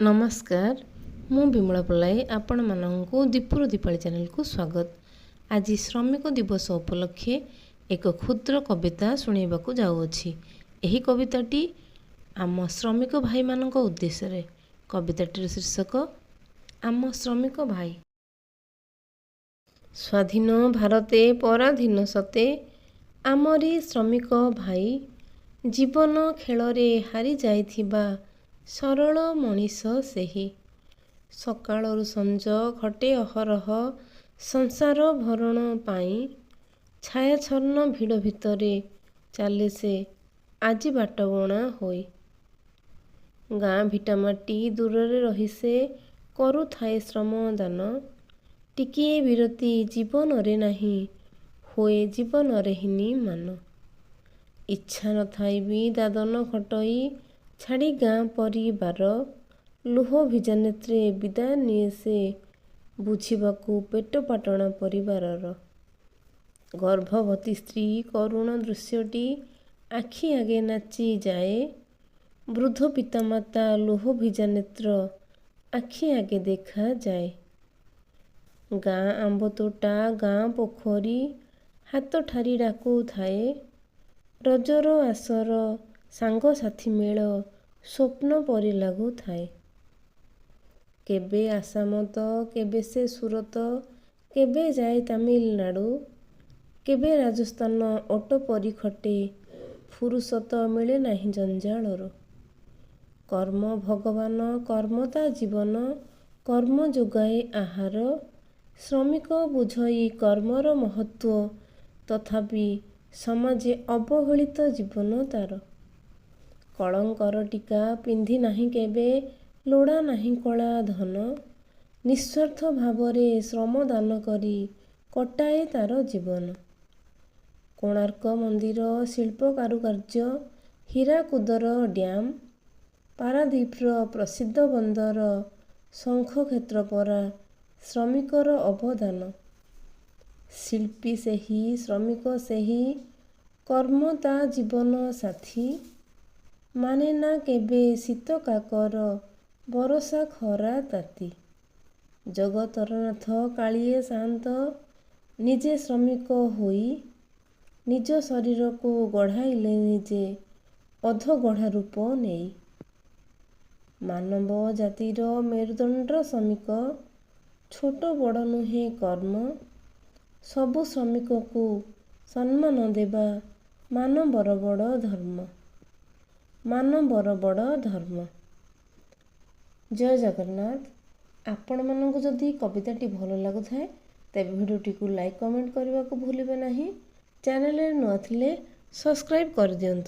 नमस्कार मु विमला पल्लाई आपण मानू दीपुर दीपाली चैनल को स्वागत। आज श्रमिक दिवस उपलक्षे एक क्षुद्र कविता शुणाइबाकू जाऊँगी। यही कविताटी आम श्रमिक भाई मान उद्देश्य। कविताटीर शीर्षक आम श्रमिक भाई। स्वाधीन भारते पराधीन सते आमरी श्रमिक भाई जीवन खेलरे हारी जाइथिबा सरल मनीष सेही। सकाळरू संज खटे अहरह संसार भरण पाई छायाछन्न भिड़ भितरे चाले से आजी बाटबणा होई। गाँ भिटामाटी दूरे रही से करुथाए श्रमदान टिकिए विरति जीवन रे नाही होए जीवन रे हिनी मान। इच्छा न थाई भी दादन खटई छाड़ी गाँ परिवार लुह भिजा नेत्रे विदाय निये से बुझिबाकू पेट पाटणा परिवारर। गर्भवती स्त्री करुण दृश्यटी आखि आगे नाची जाए वृद्ध पितामाता लुह भिजा नेत्र आखि आगे देखा जाए। गाँ आंब तोटा गाँ पोखरी हाथ ठारी डाकू थाए रजर आसर सांग साथी मेल स्वप्न परि लागू थाए। केबे आसामत केबे से सूरत केबे जाए तामिलनाडु केबे राजस्थान ऑटो परि खटे फुरुसत मिले नाही जंजालर। कर्म भगवान कर्मता जीवन कर्म जोगाए आहार श्रमिक बुझई कर्मर महत्व तथापि समाजे अवहेलित जीवन तार। कलंकर टीका पिंधि नाही केबे लोड़ा नाही कला धन निस्वार्थ भावरे श्रम दान करी कटाए तार जीवन। कोणार्क मंदिर शिल्प कारुकार्य हीराकुदर डैम पारादीपर प्रसिद्ध बंदर शंख क्षेत्र परा श्रमिकर अवदान। शिल्पी सेही श्रमिक सेही कर्म ता जीवन साथी माने ना केबे शीत काकर बरसा खरा ताती। जगतर नाथ कालिए शांत निजे श्रमिक होई निज शरीर को गढ़ाइले निजे अध गढ़ा रूप नेई। मानव जातिर मेरुदंड श्रमिक छोट बड़ नुहे कर्म सबु श्रमिक को सम्मान देवा मानवर बड़ धर्म मानवर बड़ धर्म। जय जगन्नाथ। आपण मानक जदि कविताटी भल लगुଥାଏ तेबे भिडियोटी को लाइक कमेंट करने को भूलिबे नहीं। चैनल रे नुआ थिले सब्सक्राइब कर दियंतु।